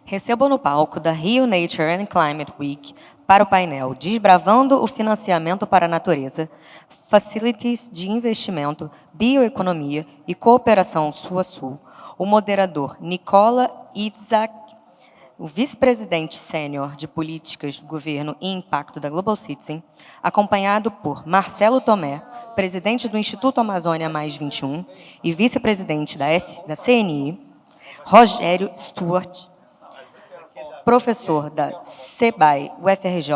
Recebo no palco da Rio Nature and Climate Week para o painel Desbravando o Financiamento para a Natureza, Facilities de Investimento, Bioeconomia e Cooperação Sul-a-Sul, o moderador Nicola Ivzak, o vice-presidente sênior de Políticas do Governo e Impacto da Global Citizen, acompanhado por Marcelo Tomé, presidente do Instituto Amazônia Mais 21 e vice-presidente da CNI, Rogério Stuart, professor da SEBAI UFRJ,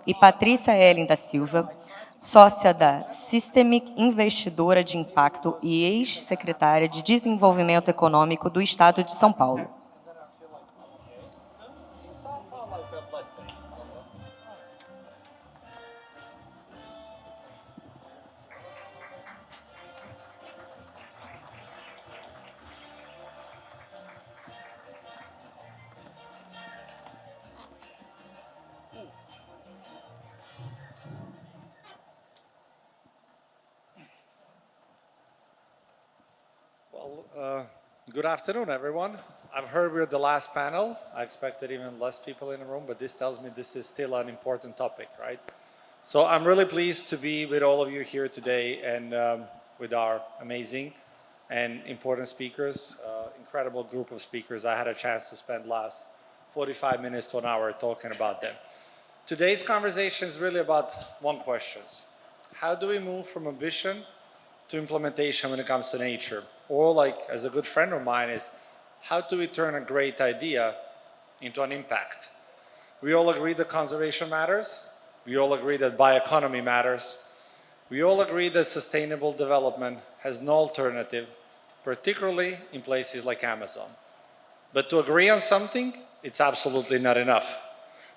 e Patrícia Ellen da Silva, sócia da Systemic Investidora de Impacto e ex-secretária de Desenvolvimento Econômico do Estado de São Paulo. Good afternoon, everyone. I've heard we're the last panel. I expected even less people in the room, but this tells me this is still an important topic, right? So I'm really pleased to be with all of you here today and with our amazing and important speakers, incredible group of speakers. I had a chance to spend last 45 minutes to an hour talking about them. Today's conversation is really about one question. How do we move from ambition to implementation when it comes to nature? Or, like, as a good friend of mine is, how do we turn a great idea into an impact? We all agree that conservation matters. We all agree that bioeconomy matters. We all agree that sustainable development has no alternative, particularly in places like Amazon. But to agree on something, it's absolutely not enough.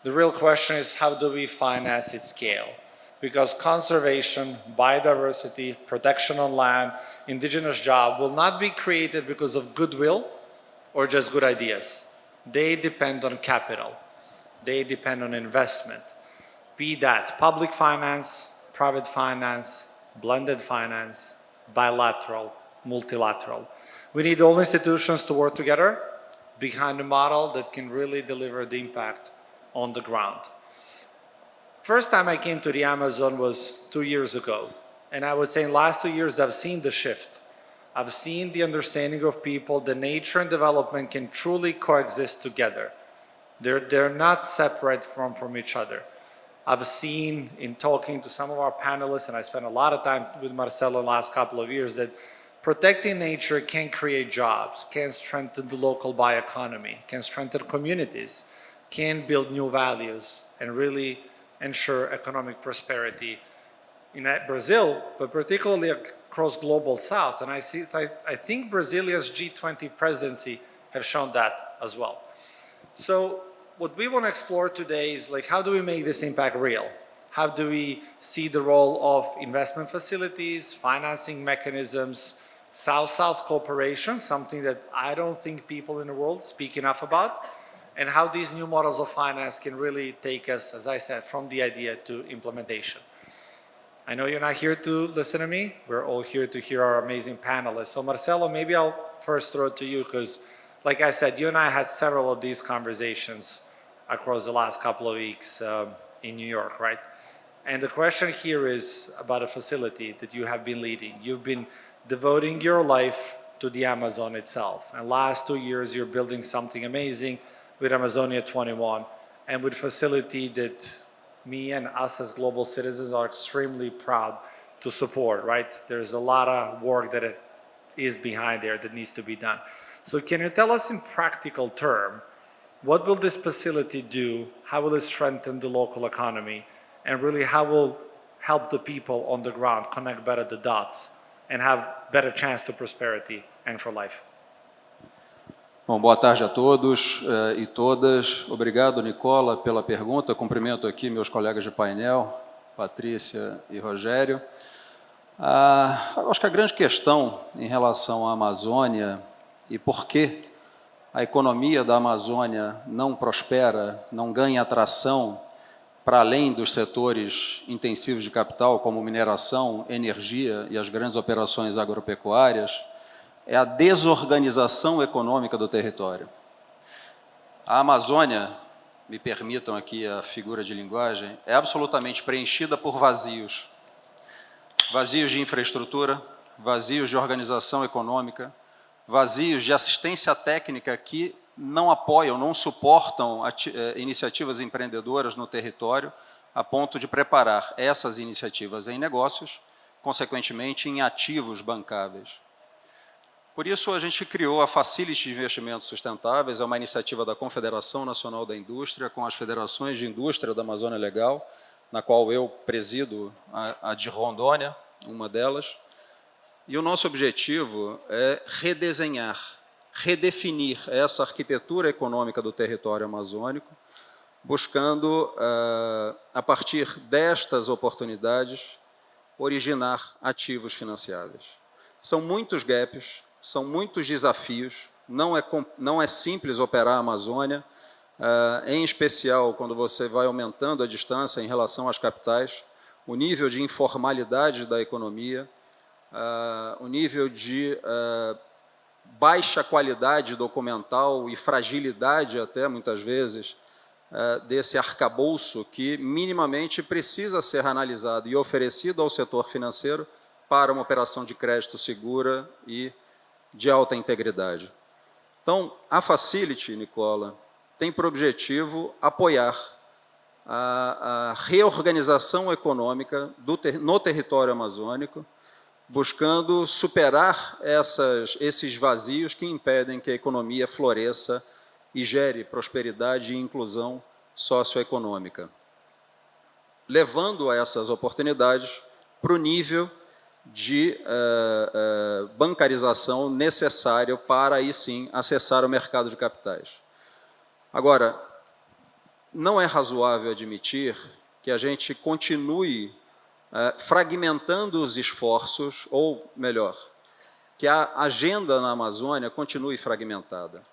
The real question is, how do we finance its scale? Because conservation, biodiversity, protection on land, indigenous jobs will not be created because of goodwill or just good ideas. They depend on capital. They depend on investment. Be that public finance, private finance, blended finance, bilateral, multilateral. We need all institutions to work together behind a model that can really deliver the impact on the ground. First time I came to the Amazon was 2 years ago. And I would say in the last 2 years, I've seen the shift. I've seen the understanding of people that nature and development can truly coexist together. They're not separate from each other. I've seen in talking to some of our panelists, and I spent a lot of time with Marcelo in the last couple of years, that protecting nature can create jobs, can strengthen the local bioeconomy, can strengthen communities, can build new values, and really ensure economic prosperity in Brazil, but particularly across global south. And I think Brazilia's G20 presidency have shown that as well. So what we want to explore today is, like, how do we make this impact real? How do we see the role of investment facilities, financing mechanisms, South-South cooperation, something that I don't think people in the world speak enough about, and how these new models of finance can really take us, as I said, from the idea to implementation. I know you're not here to listen to me. We're all here to hear our amazing panelists. So Marcelo, maybe I'll first throw it to you because, like I said, you and I had several of these conversations across the last couple of weeks in New York, right? And the question here is about a facility that you have been leading. You've been devoting your life to the Amazon itself. And last 2 years, you're building something amazing with Amazonia 21, and with facility that me and us as global citizens are extremely proud to support, right? There's a lot of work that is behind there that needs to be done. So can you tell us in practical terms, what will this facility do? How will it strengthen the local economy? And really, how will help the people on the ground connect better the dots and have better chance to prosperity and for life? Bom, boa tarde a todos e todas. Obrigado, Nicola, pela pergunta. Cumprimento aqui meus colegas de painel, Patrícia e Rogério. Acho que a grande questão em relação à Amazônia e por que a economia da Amazônia não prospera, não ganha atração para além dos setores intensivos de capital, como mineração, energia e as grandes operações agropecuárias, é a desorganização econômica do território. A Amazônia, me permitam aqui a figura de linguagem, é absolutamente preenchida por vazios. Vazios de infraestrutura, vazios de organização econômica, vazios de assistência técnica que não apoiam, não suportam iniciativas empreendedoras no território, a ponto de preparar essas iniciativas em negócios, consequentemente em ativos bancáveis. Por isso, a gente criou a Facility de Investimentos Sustentáveis, é uma iniciativa da Confederação Nacional da Indústria, com as federações de indústria da Amazônia Legal, na qual eu presido a de Rondônia, uma delas. E o nosso objetivo é redesenhar, redefinir essa arquitetura econômica do território amazônico, buscando, a partir destas oportunidades, originar ativos financiáveis. São muitos gaps, são muitos desafios, não é simples operar a Amazônia, em especial quando você vai aumentando a distância em relação às capitais, o nível de informalidade da economia, o nível de baixa qualidade documental e fragilidade até, muitas vezes, desse arcabouço que minimamente precisa ser analisado e oferecido ao setor financeiro para uma operação de crédito segura e de alta integridade. Então, a Facility, Nicola, tem por objetivo apoiar a reorganização econômica no território amazônico, buscando superar esses vazios que impedem que a economia floresça e gere prosperidade e inclusão socioeconômica, levando a essas oportunidades para o nível de bancarização necessário para, aí sim, acessar o mercado de capitais. Agora, não é razoável admitir que a gente continue fragmentando os esforços, ou, melhor, que a agenda na Amazônia continue fragmentada.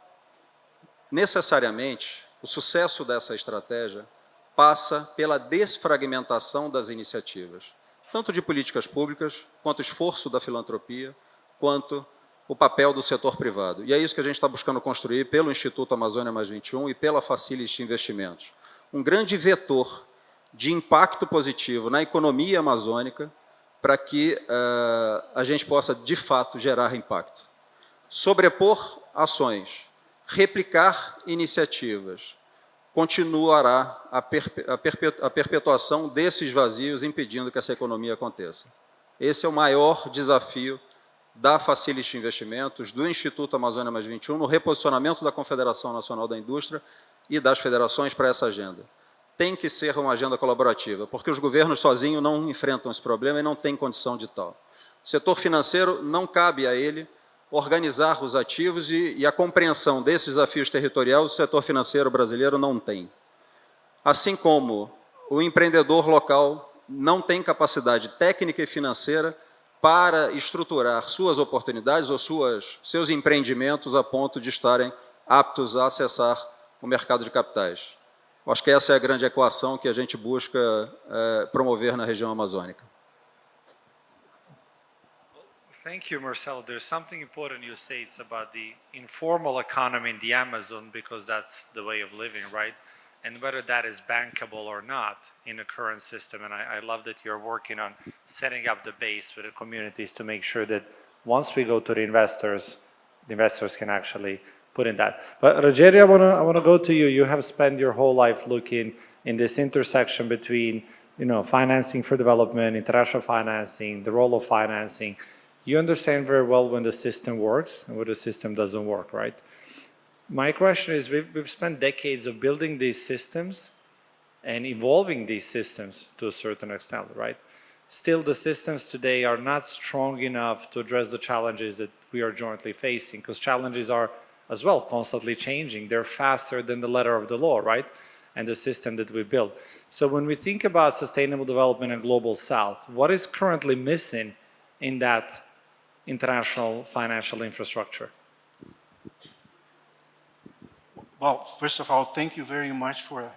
Necessariamente, o sucesso dessa estratégia passa pela desfragmentação das iniciativas, tanto de políticas públicas, quanto esforço da filantropia, quanto o papel do setor privado. E é isso que a gente está buscando construir pelo Instituto Amazônia Mais 21 e pela Facility Investimentos. Um grande vetor de impacto positivo na economia amazônica para que a gente possa, de fato, gerar impacto. Sobrepor ações, replicar iniciativas, continuará a perpetuação desses vazios, impedindo que essa economia aconteça. Esse é o maior desafio da Facility Investimentos, do Instituto Amazônia Mais 21, no reposicionamento da Confederação Nacional da Indústria e das federações para essa agenda. Tem que ser uma agenda colaborativa, porque os governos sozinhos não enfrentam esse problema e não têm condição de tal. O setor financeiro, não cabe a ele organizar os ativos e a compreensão desses desafios territoriais, o setor financeiro brasileiro não tem. Assim como o empreendedor local não tem capacidade técnica e financeira para estruturar suas oportunidades ou seus empreendimentos a ponto de estarem aptos a acessar o mercado de capitais. Acho que essa é a grande equação que a gente busca promover na região amazônica. Thank you, Marcelo. There's something important you say. It's about the informal economy in the Amazon, because that's the way of living, right? And whether that is bankable or not in the current system. And I love that you're working on setting up the base with the communities to make sure that once we go to the investors can actually put in that. But Rogerio, I want to go to you. You have spent your whole life looking in this intersection between, financing for development, international financing, the role of financing. You understand very well when the system works and when the system doesn't work, right? My question is, we've spent decades of building these systems and evolving these systems to a certain extent, right? Still, the systems today are not strong enough to address the challenges that we are jointly facing, because challenges are, as well, constantly changing. They're faster than the letter of the law, right? And the system that we build. So when we think about sustainable development and global south, what is currently missing in that international financial infrastructure? Well, first of all, thank you very much for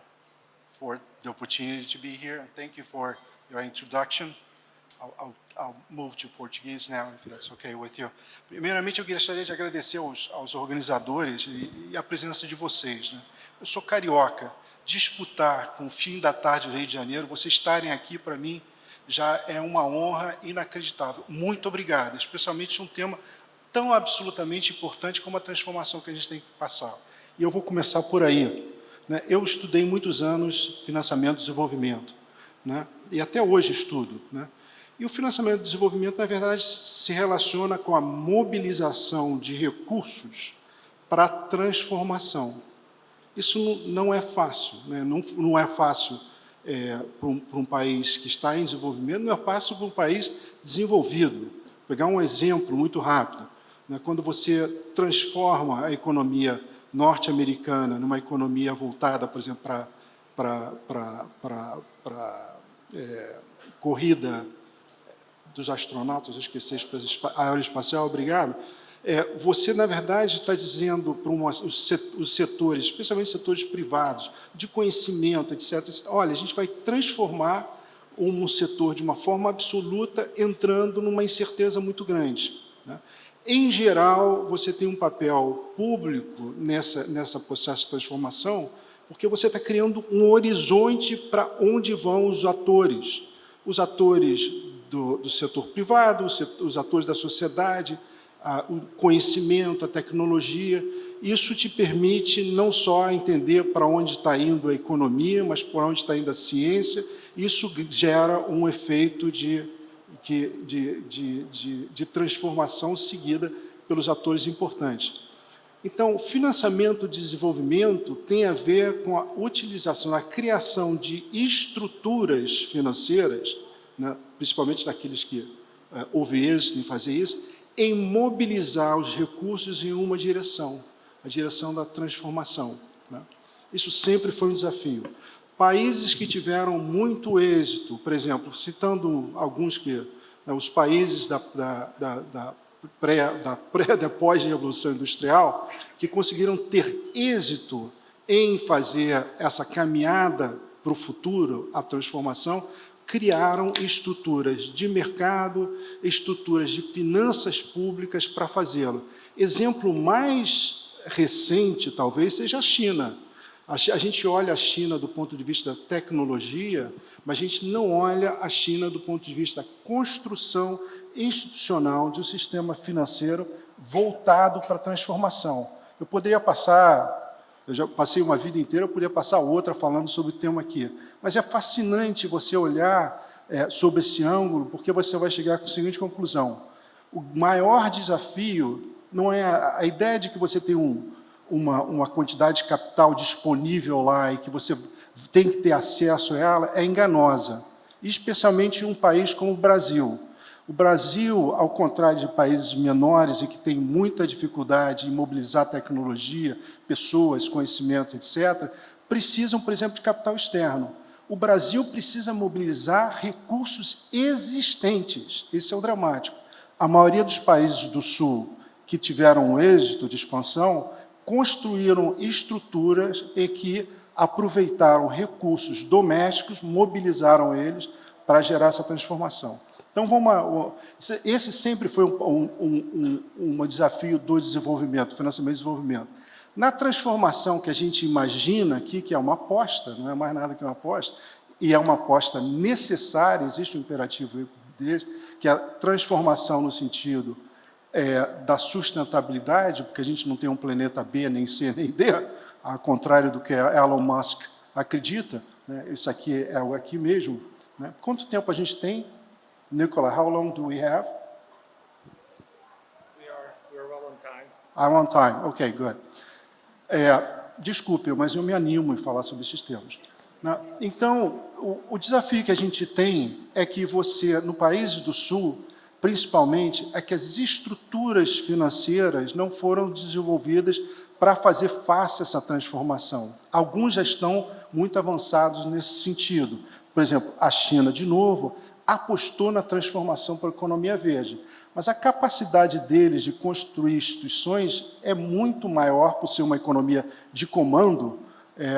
the opportunity to be here, and thank you for your introduction. I'll move to Portuguese now, if that's okay with you. Primeiramente, eu gostaria de agradecer aos organizadores e a presença de vocês, né? Eu sou carioca. Disputar com o fim da tarde do Rio de Janeiro, vocês estarem aqui, para mim, já é uma honra inacreditável. Muito obrigado, especialmente um tema tão absolutamente importante como a transformação que a gente tem que passar. E eu vou começar por aí, né? Eu estudei muitos anos financiamento e desenvolvimento, né? E até hoje estudo, né? E o financiamento e desenvolvimento, na verdade, se relaciona com a mobilização de recursos para a transformação. Isso não é fácil, né? Não é fácil para um país que está em desenvolvimento, não é fácil para um país desenvolvido. Vou pegar um exemplo muito rápido, né? Quando você transforma a economia norte-americana numa economia voltada, por exemplo, para corrida dos astronautas, eu esqueci a expressão aeroespacial, obrigado. Você, na verdade, está dizendo para os setores, especialmente setores privados, de conhecimento, etc., olha, a gente vai transformar um setor de uma forma absoluta, entrando numa incerteza muito grande, né? Em geral, você tem um papel público nessa processo de transformação, porque você está criando um horizonte para onde vão os atores do setor privado, os atores da sociedade, o conhecimento, a tecnologia. Isso te permite não só entender para onde está indo a economia, mas para onde está indo a ciência. Isso gera um efeito de transformação seguida pelos atores importantes. Então, financiamento e desenvolvimento tem a ver com a utilização, a criação de estruturas financeiras, né, principalmente naqueles que houve êxito em fazer isso, em mobilizar os recursos em uma direção, a direção da transformação, né? Isso sempre foi um desafio. Países que tiveram muito êxito, por exemplo, citando alguns os países da pós-revolução industrial, que conseguiram ter êxito em fazer essa caminhada para o futuro, a transformação, criaram estruturas de mercado, estruturas de finanças públicas para fazê-lo. Exemplo mais recente, talvez, seja a China. A gente olha a China do ponto de vista da tecnologia, mas a gente não olha a China do ponto de vista da construção institucional de um sistema financeiro voltado para a transformação. Eu já passei uma vida inteira, eu poderia passar outra falando sobre o tema aqui. Mas é fascinante você olhar sobre esse ângulo, porque você vai chegar com a seguinte conclusão. O maior desafio não é a ideia de que você tem uma quantidade de capital disponível lá e que você tem que ter acesso a ela, é enganosa, especialmente em um país como o Brasil. O Brasil, ao contrário de países menores e que têm muita dificuldade em mobilizar tecnologia, pessoas, conhecimento, etc., precisam, por exemplo, de capital externo. O Brasil precisa mobilizar recursos existentes. Esse é o dramático. A maioria dos países do Sul que tiveram um êxito de expansão construíram estruturas em que aproveitaram recursos domésticos, mobilizaram eles para gerar essa transformação. Então, esse sempre foi um desafio do desenvolvimento, financiamento e desenvolvimento. Na transformação que a gente imagina aqui, que é uma aposta, não é mais nada que uma aposta, e é uma aposta necessária, existe um imperativo desse, que é a transformação no sentido da sustentabilidade, porque a gente não tem um planeta B, nem C, nem D, ao contrário do que Elon Musk acredita, né? Isso aqui é o aqui mesmo, né? Quanto tempo a gente tem? Nicola, how long do we have? We're well on time. I'm on time. Okay, good. Desculpe, mas eu me animo em falar sobre esses temas, né? Então, o desafio que a gente tem é que você, no país do Sul, principalmente, é que as estruturas financeiras não foram desenvolvidas para fazer face a essa transformação. Alguns já estão muito avançados nesse sentido. Por exemplo, a China, de novo, apostou na transformação para a economia verde. Mas a capacidade deles de construir instituições é muito maior, por ser uma economia de comando,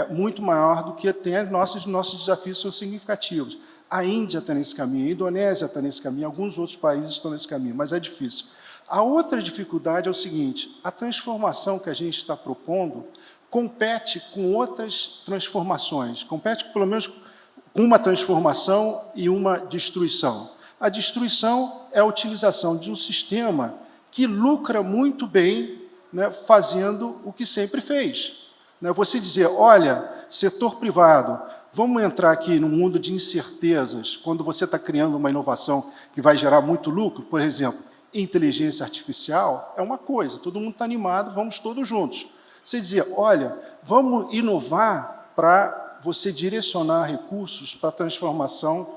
muito maior do que tem nossos desafios são significativos. A Índia está nesse caminho, a Indonésia está nesse caminho, alguns outros países estão nesse caminho, mas é difícil. A outra dificuldade é o seguinte, a transformação que a gente está propondo compete com outras transformações, compete pelo menos com uma transformação e uma destruição. A destruição é a utilização de um sistema que lucra muito bem, né, fazendo o que sempre fez. Né, você dizer, olha, setor privado, vamos entrar aqui no mundo de incertezas, quando você está criando uma inovação que vai gerar muito lucro, por exemplo, inteligência artificial, é uma coisa, todo mundo está animado, vamos todos juntos. Você dizia, olha, vamos inovar para você direcionar recursos para a transformação,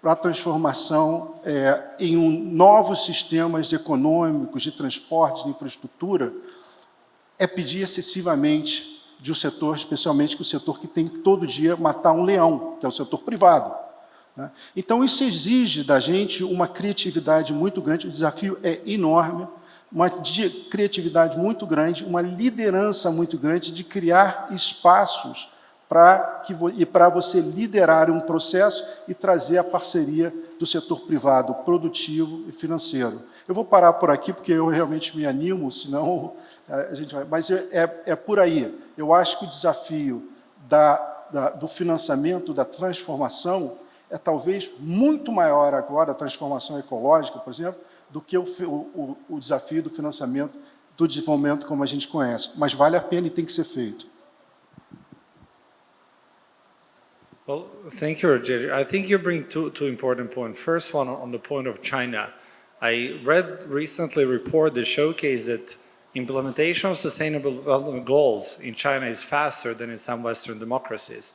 para a transformação em novos sistemas econômicos, de transporte, de infraestrutura, é pedir excessivamente de um setor, especialmente que o setor que tem que todo dia matar um leão, que é o setor privado. Né? Então, isso exige da gente uma criatividade muito grande, o desafio é enorme, uma criatividade muito grande, uma liderança muito grande de criar espaços para você liderar um processo e trazer a parceria do setor privado, produtivo e financeiro. Eu vou parar por aqui, porque eu realmente me animo, senão a gente vai... Mas é por aí. Eu acho que o desafio do financiamento, da transformação, é talvez muito maior agora, a transformação ecológica, por exemplo, do que o desafio do financiamento do desenvolvimento como a gente conhece. Mas vale a pena e tem que ser feito. Well, thank you, Rogério. I think you bring two important points. First one on the point of China. I read recently a report that showcased that implementation of sustainable development goals in China is faster than in some Western democracies,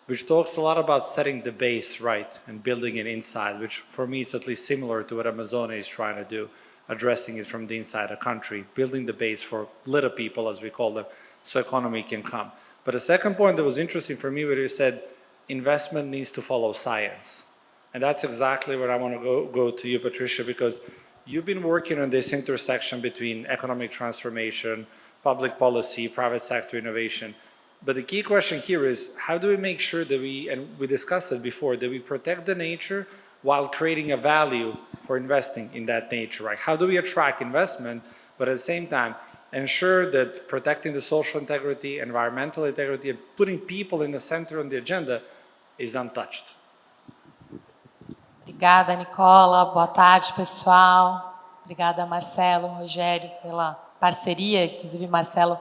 which talks a lot about setting the base right and building it inside, which for me is at least similar to what Amazonia is trying to do, addressing it from the inside a country, building the base for little people, as we call them, so economy can come. But the second point that was interesting for me, where you said, investment needs to follow science. And that's exactly where I want to go to you, Patricia, because you've been working on this intersection between economic transformation, public policy, private sector innovation. But the key question here is, how do we make sure that and we discussed it before, that we protect the nature while creating a value for investing in that nature, right? How do we attract investment, but at the same time, ensure that protecting the social integrity, environmental integrity, and putting people in the center on the agenda is untouched? Obrigada, Nicola. Boa tarde, pessoal. Obrigada, Marcelo, Rogério, pela parceria. Inclusive, Marcelo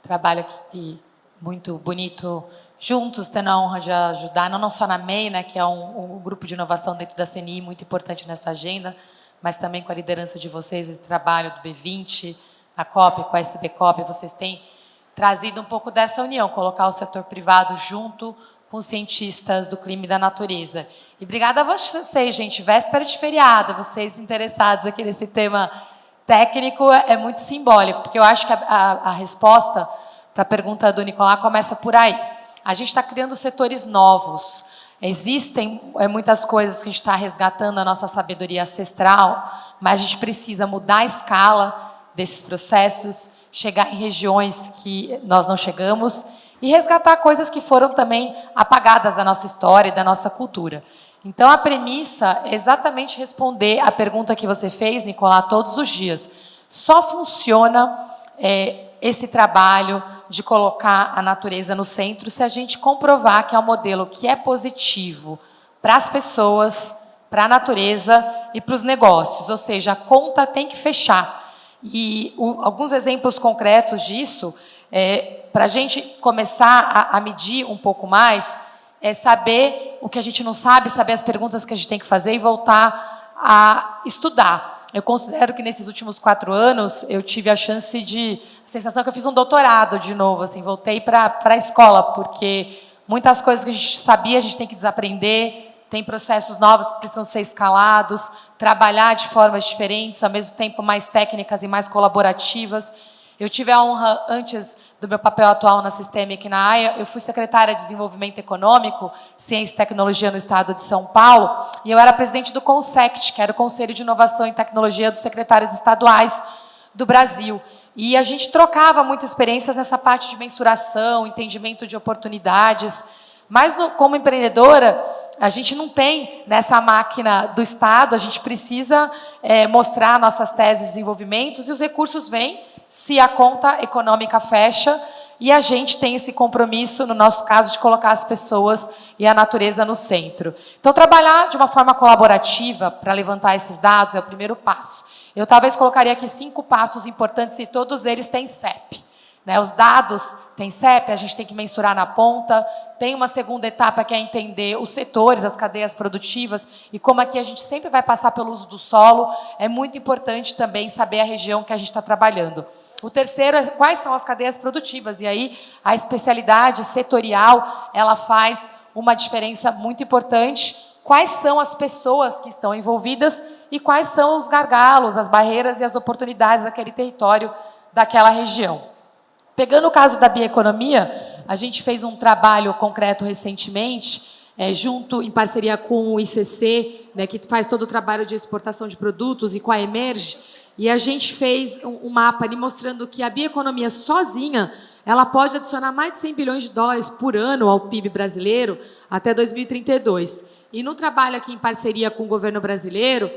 trabalha aqui muito bonito juntos, tendo a honra de ajudar, não só na MEI, né, que é um grupo de inovação dentro da CNI, muito importante nessa agenda, mas também com a liderança de vocês, esse trabalho do B20, a COP, com a SBCOP, vocês têm trazido um pouco dessa união, colocar o setor privado junto com os cientistas do clima e da natureza. E obrigada a vocês, gente, véspera de feriado, vocês interessados aqui nesse tema técnico, é muito simbólico, porque eu acho que a resposta para a pergunta do Nicolás começa por aí. A gente está criando setores novos. Existem muitas coisas que a gente está resgatando a nossa sabedoria ancestral, mas a gente precisa mudar a escala desses processos, chegar em regiões que nós não chegamos e resgatar coisas que foram também apagadas da nossa história e da nossa cultura. Então, a premissa é exatamente responder a pergunta que você fez, Nicolás, todos os dias. Só funciona esse trabalho de colocar a natureza no centro se a gente comprovar que é um modelo que é positivo para as pessoas, para a natureza e para os negócios. Ou seja, a conta tem que fechar. E alguns exemplos concretos disso, para a gente começar a medir um pouco mais, é saber o que a gente não sabe, saber as perguntas que a gente tem que fazer e voltar a estudar. Eu considero que nesses últimos 4 anos eu tive a sensação que eu fiz um doutorado de novo, assim, voltei para a escola, porque muitas coisas que a gente sabia a gente tem que desaprender, tem processos novos que precisam ser escalados, trabalhar de formas diferentes, ao mesmo tempo mais técnicas e mais colaborativas. Eu tive a honra, antes do meu papel atual na Systemic na AIA, eu fui secretária de Desenvolvimento Econômico, Ciência e Tecnologia no Estado de São Paulo, e eu era presidente do CONSECT, que era o Conselho de Inovação e Tecnologia dos Secretários Estaduais do Brasil. E a gente trocava muitas experiências nessa parte de mensuração, entendimento de oportunidades, Mas, como empreendedora, a gente não tem nessa máquina do Estado, a gente precisa mostrar nossas teses de desenvolvimento e os recursos vêm se a conta econômica fecha e a gente tem esse compromisso, no nosso caso, de colocar as pessoas e a natureza no centro. Então, trabalhar de uma forma colaborativa para levantar esses dados é o primeiro passo. Eu talvez colocaria aqui 5 passos importantes e todos eles têm CEP. Os dados têm CEP, a gente tem que mensurar na ponta. Tem uma segunda etapa que é entender os setores, as cadeias produtivas, e como aqui a gente sempre vai passar pelo uso do solo, é muito importante também saber a região que a gente está trabalhando. O terceiro é quais são as cadeias produtivas, e aí a especialidade setorial, ela faz uma diferença muito importante. Quais são as pessoas que estão envolvidas e quais são os gargalos, as barreiras e as oportunidades daquele território, daquela região. Pegando o caso da bioeconomia, a gente fez um trabalho concreto recentemente, junto em parceria com o ICC, que faz todo o trabalho de exportação de produtos, e com a Emerge, e a gente fez um mapa ali mostrando que a bioeconomia sozinha, ela pode adicionar mais de 100 bilhões de dólares por ano ao PIB brasileiro até 2032. E no trabalho aqui em parceria com o governo brasileiro,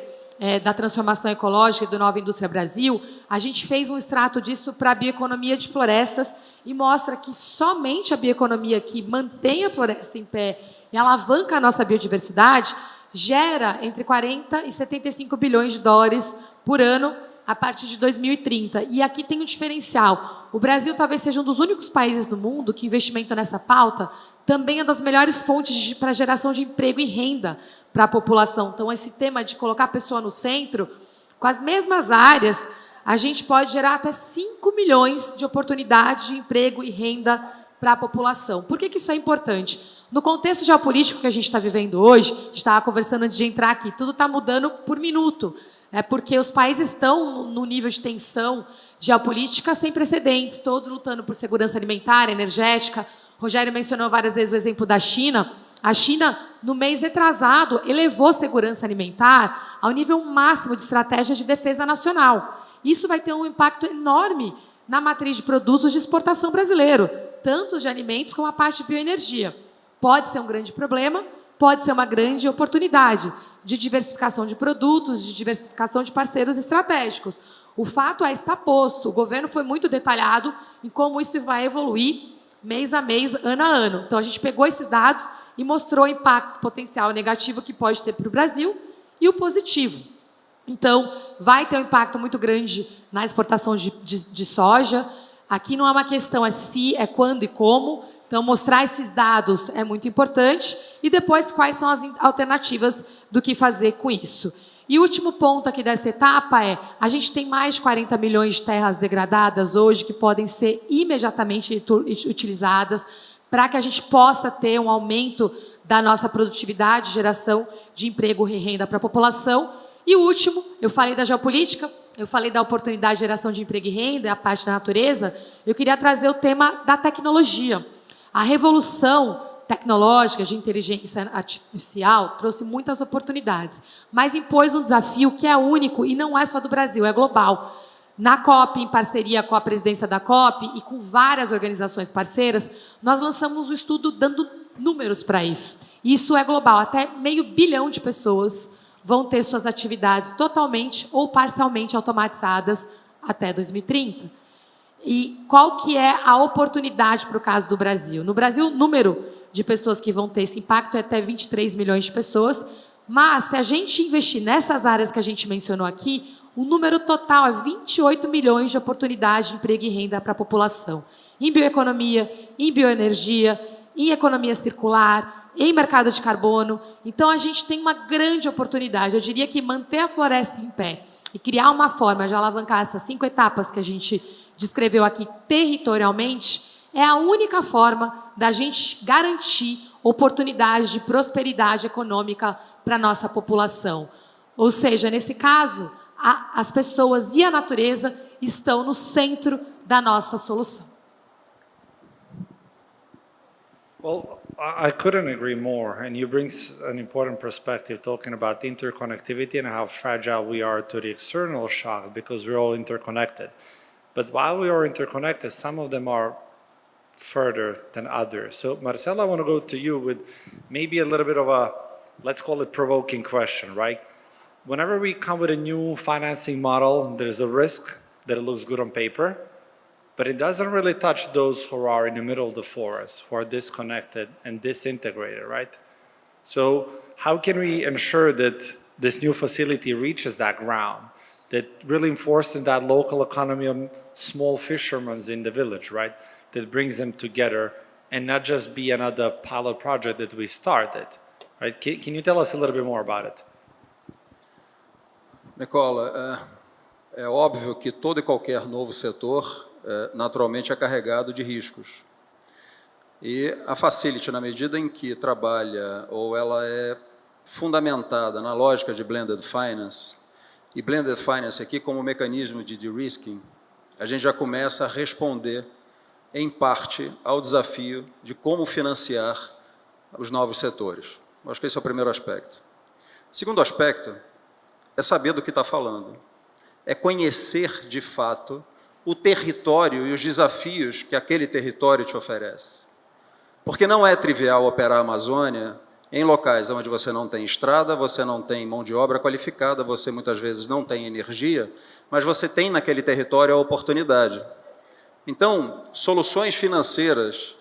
da transformação ecológica e do Nova Indústria Brasil, a gente fez um extrato disso para a bioeconomia de florestas e mostra que somente a bioeconomia que mantém a floresta em pé e alavanca a nossa biodiversidade gera entre 40 e 75 bilhões de dólares por ano a partir de 2030. E aqui tem um diferencial. O Brasil talvez seja um dos únicos países do mundo que o investimento nessa pauta também é das melhores fontes para geração de emprego e renda para a população. Então, esse tema de colocar a pessoa no centro, com as mesmas áreas, a gente pode gerar até 5 milhões de oportunidades de emprego e renda para a população. Por que isso é importante? No contexto geopolítico que a gente está vivendo hoje, a gente estava conversando antes de entrar aqui, tudo está mudando por minuto. Porque os países estão no nível de tensão geopolítica sem precedentes, todos lutando por segurança alimentar, energética. Rogério mencionou várias vezes o exemplo da China. A China, no mês retrasado, elevou segurança alimentar ao nível máximo de estratégia de defesa nacional. Isso vai ter um impacto enorme na matriz de produtos de exportação brasileiro, tanto de alimentos como a parte de bioenergia. Pode ser um grande problema, pode ser uma grande oportunidade de diversificação de produtos, de diversificação de parceiros estratégicos. O fato é estar posto. O governo foi muito detalhado em como isso vai evoluir mês a mês, ano a ano. Então, a gente pegou esses dados e mostrou o impacto potencial negativo que pode ter para o Brasil e o positivo. Então, vai ter um impacto muito grande na exportação de soja. Aqui não é uma questão se, é quando e como. Então, mostrar esses dados é muito importante. E depois, quais são as alternativas do que fazer com isso. E o último ponto aqui dessa etapa é, a gente tem mais de 40 milhões de terras degradadas hoje que podem ser imediatamente utilizadas para que a gente possa ter um aumento da nossa produtividade, geração de emprego e renda para a população. E o último, eu falei da geopolítica, eu falei da oportunidade de geração de emprego e renda, a parte da natureza, eu queria trazer o tema da tecnologia. A revolução tecnológica de inteligência artificial trouxe muitas oportunidades, mas impôs um desafio que é único e não é só do Brasil, é global. Na COP, em parceria com a presidência da COP e com várias organizações parceiras, nós lançamos um estudo dando números para isso. Isso é global, até 500 milhões de pessoas vão ter suas atividades totalmente ou parcialmente automatizadas até 2030. E qual que é a oportunidade para o caso do Brasil? No Brasil, o número de pessoas que vão ter esse impacto é até 23 milhões de pessoas, mas se a gente investir nessas áreas que a gente mencionou aqui, o número total é 28 milhões de oportunidades de emprego e renda para a população. Em bioeconomia, em bioenergia, em economia circular, em mercado de carbono. Então, a gente tem uma grande oportunidade. Eu diria que manter a floresta em pé e criar uma forma de alavancar essas 5 etapas que a gente descreveu aqui territorialmente é a única forma da gente garantir oportunidades de prosperidade econômica para a nossa população. Ou seja, nesse caso, as pessoas e a natureza estão no centro da nossa solução. Well, I couldn't agree more, and you bring an important perspective talking about interconnectivity and how fragile we are to the external shock because we're all interconnected. But while we are interconnected, some of them are further than others. So Marcelo, I want to go to you with maybe a little bit of a, let's call it provoking question, right? Whenever we come with a new financing model, there's a risk that it looks good on paper, but it doesn't really touch those who are in the middle of the forest, who are disconnected and disintegrated, right? So how can we ensure that this new facility reaches that ground, that really enforces that local economy of small fishermen in the village, right? That brings them together and not just be another pilot project that we started, right? Can you tell us a little bit more about it? Nicola, é óbvio que todo e qualquer novo setor, naturalmente, é carregado de riscos. E a Facility, na medida em que trabalha, ou ela é fundamentada na lógica de Blended Finance, e Blended Finance aqui como mecanismo de de-risking, a gente já começa a responder, em parte, ao desafio de como financiar os novos setores. Eu acho que esse é o primeiro aspecto. Segundo aspecto é saber do que está falando. É conhecer, de fato, o território e os desafios que aquele território te oferece. Porque não é trivial operar a Amazônia em locais onde você não tem estrada, você não tem mão de obra qualificada, você muitas vezes não tem energia, mas você tem naquele território a oportunidade. Então, soluções financeiras,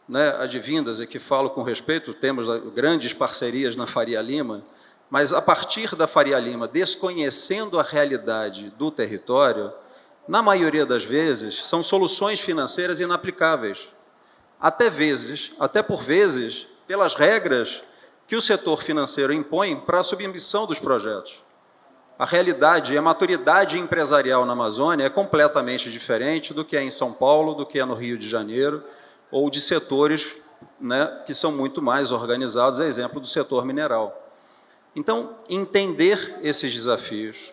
né, advindas, e que falo com respeito, temos grandes parcerias na Faria Lima, mas a partir da Faria Lima, desconhecendo a realidade do território, na maioria das vezes, são soluções financeiras inaplicáveis. Até por vezes, pelas regras que o setor financeiro impõe para a submissão dos projetos. A realidade e a maturidade empresarial na Amazônia é completamente diferente do que é em São Paulo, do que é no Rio de Janeiro, ou de setores, né, que são muito mais organizados, a exemplo do setor mineral. Então, entender esses desafios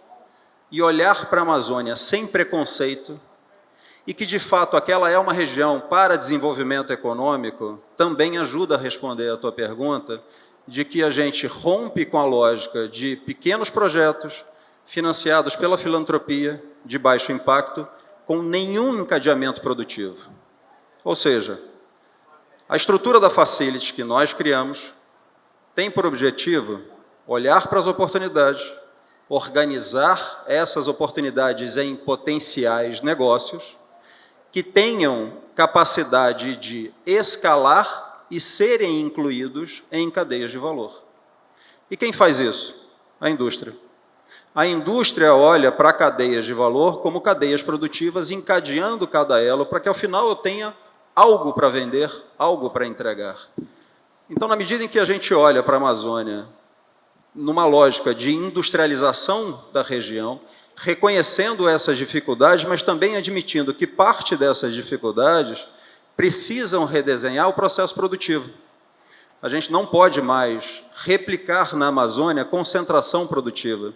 e olhar para a Amazônia sem preconceito, e que, de fato, aquela é uma região para desenvolvimento econômico, também ajuda a responder à tua pergunta, de que a gente rompe com a lógica de pequenos projetos financiados pela filantropia, de baixo impacto, com nenhum encadeamento produtivo. Ou seja, a estrutura da Facility que nós criamos tem por objetivo olhar para as oportunidades, organizar essas oportunidades em potenciais negócios, que tenham capacidade de escalar e serem incluídos em cadeias de valor. E quem faz isso? A indústria. A indústria olha para cadeias de valor como cadeias produtivas, encadeando cada elo para que, ao final, eu tenha algo para vender, algo para entregar. Então, na medida em que a gente olha para a Amazônia numa lógica de industrialização da região, reconhecendo essas dificuldades, mas também admitindo que parte dessas dificuldades precisam redesenhar o processo produtivo. A gente não pode mais replicar na Amazônia concentração produtiva.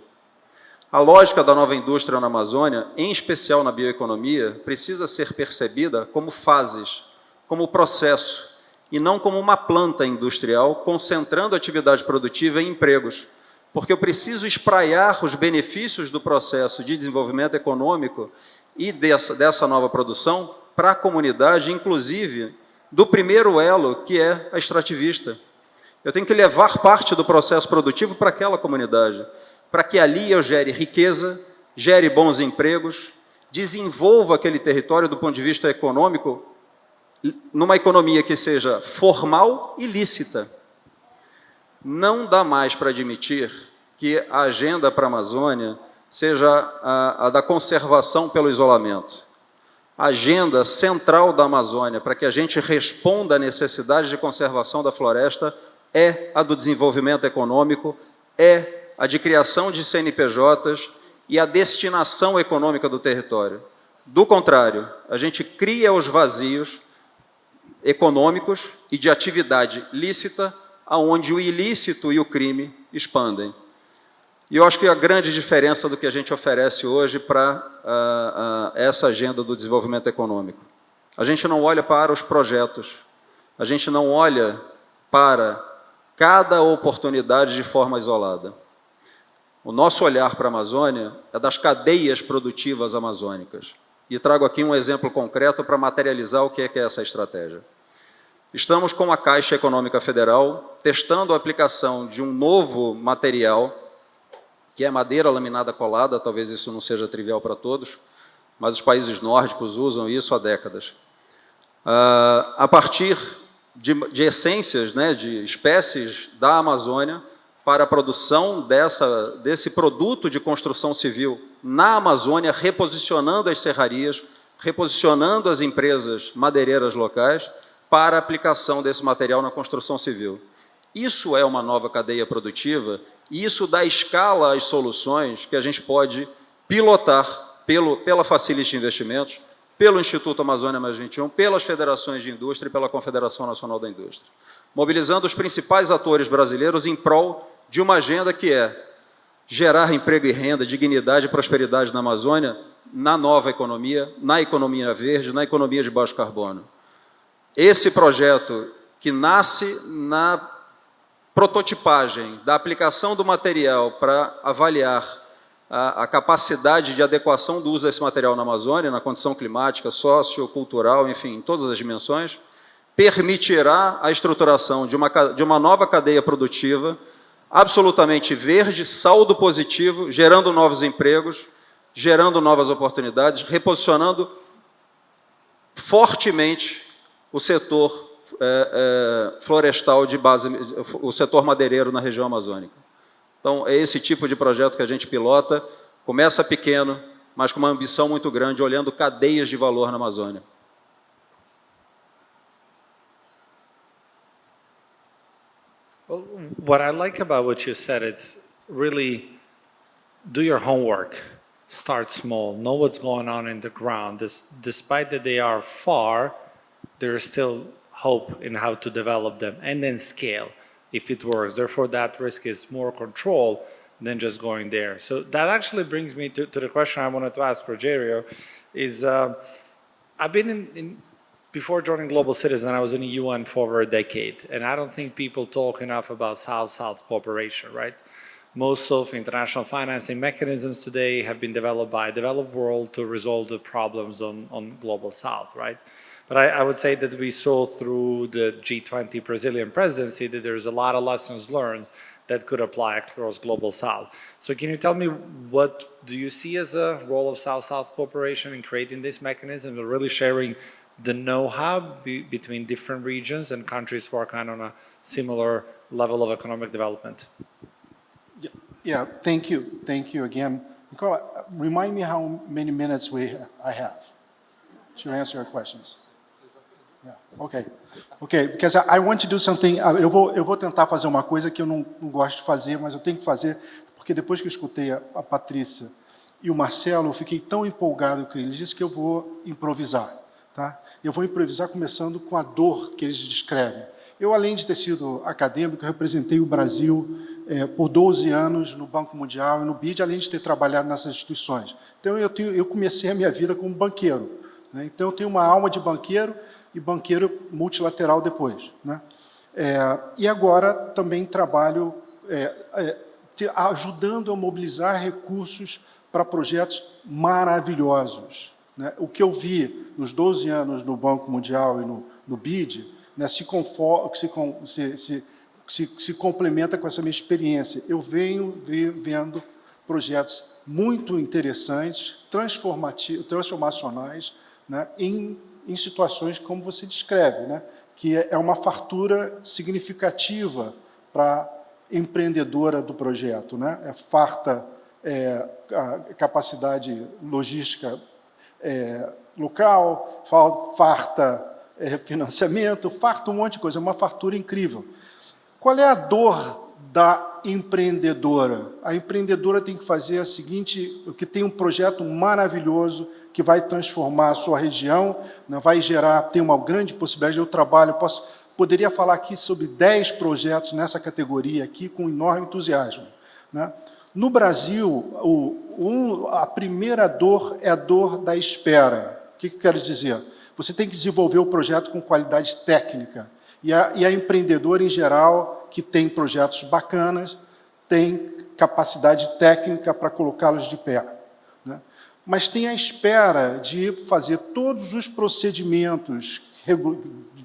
A lógica da nova indústria na Amazônia, em especial na bioeconomia, precisa ser percebida como fases, como processo, e não como uma planta industrial concentrando a atividade produtiva em empregos, porque eu preciso espraiar os benefícios do processo de desenvolvimento econômico e dessa nova produção para a comunidade, inclusive do primeiro elo, que é a extrativista. Eu tenho que levar parte do processo produtivo para aquela comunidade, para que ali eu gere riqueza, gere bons empregos, desenvolva aquele território do ponto de vista econômico, numa economia que seja formal e lícita. Não dá mais para admitir que a agenda para a Amazônia seja a da conservação pelo isolamento. A agenda central da Amazônia, para que a gente responda à necessidade de conservação da floresta, é a do desenvolvimento econômico, é a de criação de CNPJs e a destinação econômica do território. Do contrário, a gente cria os vazios econômicos e de atividade lícita, aonde o ilícito e o crime expandem. E eu acho que a grande diferença do que a gente oferece hoje para essa agenda do desenvolvimento econômico. A gente não olha para os projetos, a gente não olha para cada oportunidade de forma isolada. O nosso olhar para a Amazônia é das cadeias produtivas amazônicas. E trago aqui um exemplo concreto para materializar o que é essa estratégia. Estamos com a Caixa Econômica Federal testando a aplicação de um novo material, que é madeira laminada colada, talvez isso não seja trivial para todos, mas os países nórdicos usam isso há décadas. A partir de essências, né, de espécies da Amazônia, para a produção desse produto de construção civil na Amazônia, reposicionando as serrarias, reposicionando as empresas madeireiras locais para a aplicação desse material na construção civil. Isso é uma nova cadeia produtiva e isso dá escala às soluções que a gente pode pilotar pela Facility Investimentos, pelo Instituto Amazônia Mais 21, pelas federações de indústria e pela Confederação Nacional da Indústria, mobilizando os principais atores brasileiros em prol de uma agenda que é gerar emprego e renda, dignidade e prosperidade na Amazônia, na nova economia, na economia verde, na economia de baixo carbono. Esse projeto que nasce na prototipagem da aplicação do material para avaliar a capacidade de adequação do uso desse material na Amazônia, na condição climática, sociocultural, enfim, em todas as dimensões, permitirá a estruturação de uma nova cadeia produtiva absolutamente verde, saldo positivo, gerando novos empregos, gerando novas oportunidades, reposicionando fortemente o setor florestal de base, o setor madeireiro na região amazônica. Então, é esse tipo de projeto que a gente pilota, começa pequeno, mas com uma ambição muito grande, olhando cadeias de valor na Amazônia. Well, what I like about what you said, it's really do your homework, start small, know what's going on in the ground. Despite that they are far, there is still hope in how to develop them and then scale if it works. Therefore, that risk is more control than just going there. So that actually brings me to the question I wanted to ask Rogerio is, I've been before joining Global Citizen, I was in the UN for over a decade, and I don't think people talk enough about South-South cooperation, right? Most of international financing mechanisms today have been developed by the developed world to resolve the problems on Global South, right? But I would say that we saw through the G20 Brazilian presidency that there's a lot of lessons learned that could apply across Global South. So can you tell me what do you see as a role of South-South cooperation in creating this mechanism and really sharing the know-how between different regions and countries who are kind of on a similar level of economic development? Yeah, thank you. Thank you again. Nicola, remind me how many minutes I have to answer your questions. Yeah, okay. Okay, because I want to do something. Eu vou tentar fazer uma coisa que eu não gosto de fazer, mas eu tenho que fazer, porque depois que eu escutei a Patrícia e o Marcelo, eu fiquei tão empolgado com eles, disse que eu vou improvisar. Tá? Eu vou improvisar começando com a dor que eles descrevem. Eu, além de ter sido acadêmico, representei o Brasil por 12 anos no Banco Mundial e no BID, além de ter trabalhado nessas instituições. Então, eu comecei a minha vida como banqueiro. Né? Então, eu tenho uma alma de banqueiro e banqueiro multilateral depois. Né? E agora também trabalho ajudando a mobilizar recursos para projetos maravilhosos. Né? O que eu vi nos 12 anos no Banco Mundial e no BID, né, se complementa com essa minha experiência. Eu venho vendo projetos muito interessantes, transformacionais, né, em situações como você descreve, né, que é uma fartura significativa para a empreendedora do projeto. Né? Farta a capacidade logística local, farta financiamento, farta um monte de coisa, é uma fartura incrível. Qual é a dor da empreendedora? A empreendedora tem que fazer a seguinte, que tem um projeto maravilhoso que vai transformar a sua região, né, vai gerar, tem uma grande possibilidade, eu trabalho, poderia falar aqui sobre 10 projetos nessa categoria aqui com enorme entusiasmo. Né? No Brasil, a primeira dor é a dor da espera. O que eu quero dizer? Você tem que desenvolver o projeto com qualidade técnica. E a empreendedora, em geral, que tem projetos bacanas, tem capacidade técnica para colocá-los de pé. Né? mas tem a espera de fazer todos os procedimentos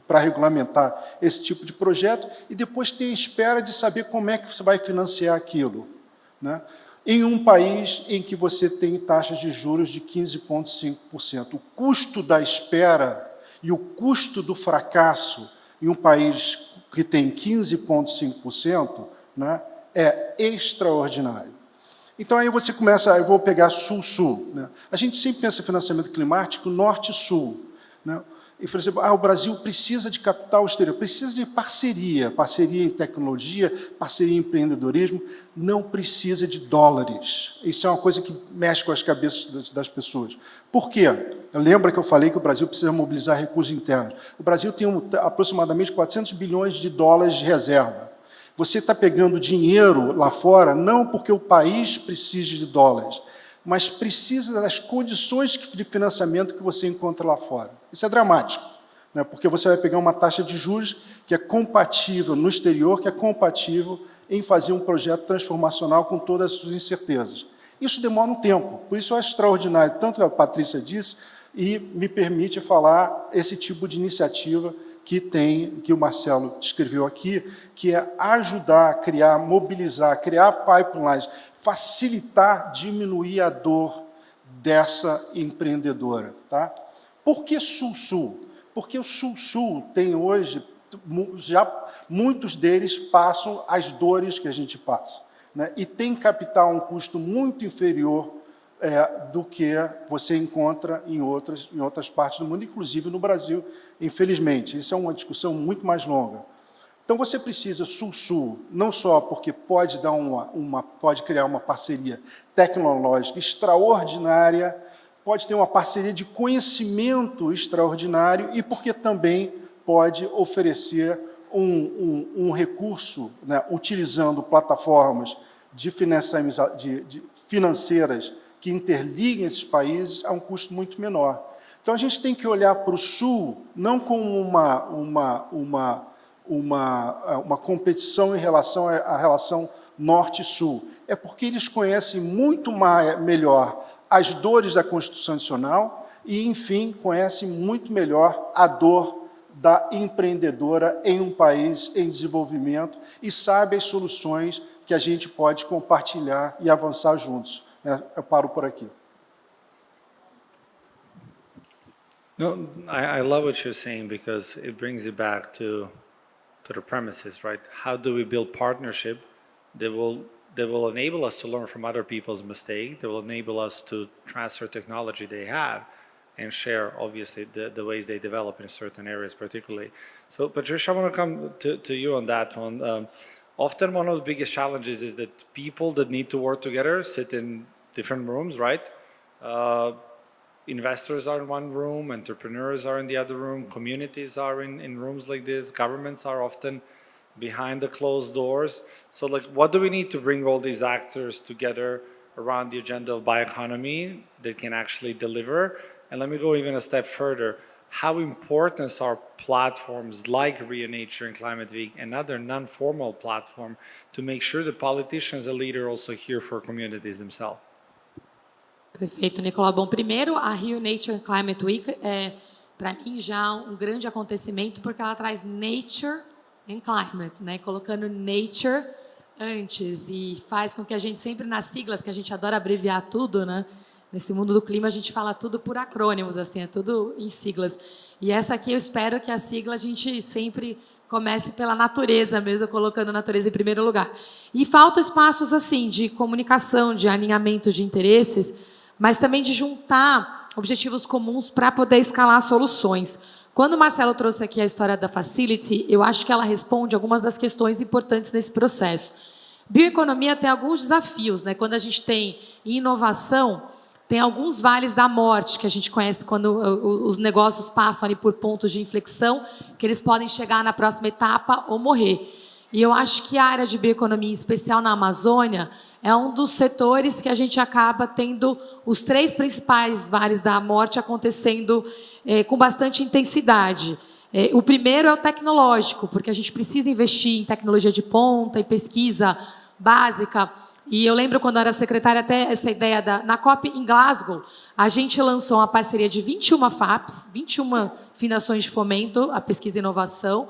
para regulamentar esse tipo de projeto e depois tem a espera de saber como é que você vai financiar aquilo, né? Em um país em que você tem taxas de juros de 15,5%. O custo da espera e o custo do fracasso em um país que tem 15,5%, né, é extraordinário. Então, aí você começa, eu vou pegar Sul-Sul, né? A gente sempre pensa em financiamento climático Norte-Sul, né? E, por exemplo, o Brasil precisa de capital exterior, precisa de parceria em tecnologia, parceria em empreendedorismo, não precisa de dólares. Isso é uma coisa que mexe com as cabeças das pessoas. Por quê? Lembra que eu falei que o Brasil precisa mobilizar recursos internos. O Brasil tem aproximadamente 400 bilhões de dólares de reserva. Você está pegando dinheiro lá fora, não porque o país precise de dólares, mas precisa das condições de financiamento que você encontra lá fora. Isso é dramático, né? Porque você vai pegar uma taxa de juros que é compatível no exterior, que é compatível em fazer um projeto transformacional com todas as suas incertezas. Isso demora um tempo, por isso é extraordinário, tanto que a Patrícia disse, e me permite falar esse tipo de iniciativa que o Marcelo escreveu aqui, que é ajudar a criar, mobilizar, criar pipelines, facilitar, diminuir a dor dessa empreendedora. Tá? Por que Sul-Sul? Porque o Sul-Sul tem hoje, já muitos deles passam as dores que a gente passa, né? E tem capital a um custo muito inferior do que você encontra em outras partes do mundo, inclusive no Brasil, infelizmente. Isso é uma discussão muito mais longa. Então, você precisa Sul-Sul, não só porque pode criar uma parceria tecnológica extraordinária, pode ter uma parceria de conhecimento extraordinário e porque também pode oferecer um recurso, né, utilizando plataformas de financeiras que interliguem esses países a um custo muito menor. Então, a gente tem que olhar para o Sul não como uma competição em relação à relação Norte-Sul. É porque eles conhecem muito melhor as dores da Constituição Nacional e, enfim, conhecem muito melhor a dor da empreendedora em um país em desenvolvimento e sabe as soluções que a gente pode compartilhar e avançar juntos. Eu paro por aqui. No, I love what you're saying because it brings you back to the premises, right? How do we build partnership that will enable us to learn from other people's mistakes, that will enable us to transfer technology they have and share, obviously, the ways they develop in certain areas particularly. So, Patricia, I want to come to you on that one. Often one of the biggest challenges is that people that need to work together sit in different rooms, right? Investors are in one room, entrepreneurs are in the other room, communities are in rooms like this, governments are often behind the closed doors. So like, what do we need to bring all these actors together around the agenda of bioeconomy that can actually deliver? And let me go even a step further. How important are platforms like Rio Nature and Climate Week and other non-formal platforms to make sure the politicians and leaders also hear for communities themselves? Perfeito, Nicola. Bom, primeiro, a Rio Nature and Climate Week é, para mim, já um grande acontecimento, porque ela traz Nature and Climate, né? Colocando Nature antes, e faz com que a gente sempre, nas siglas, que a gente adora abreviar tudo, né? Nesse mundo do clima, a gente fala tudo por acrônimos, assim, é tudo em siglas. E essa aqui, eu espero que a sigla a gente sempre comece pela natureza mesmo, colocando a natureza em primeiro lugar. E faltam espaços, assim, de comunicação, de alinhamento de interesses, mas também de juntar objetivos comuns para poder escalar soluções. Quando o Marcelo trouxe aqui a história da Facility, eu acho que ela responde algumas das questões importantes nesse processo. Bioeconomia tem alguns desafios, né? Quando a gente tem inovação, tem alguns vales da morte, que a gente conhece quando os negócios passam ali por pontos de inflexão, que eles podem chegar na próxima etapa ou morrer. E eu acho que a área de bioeconomia, em especial na Amazônia, é um dos setores que a gente acaba tendo os 3 principais vales da morte acontecendo com bastante intensidade. O primeiro é o tecnológico, porque a gente precisa investir em tecnologia de ponta e pesquisa básica, E eu lembro quando eu era secretária, até essa ideia na COP em Glasgow, a gente lançou uma parceria de 21 FAPs, 21 fundações de fomento, a pesquisa e inovação,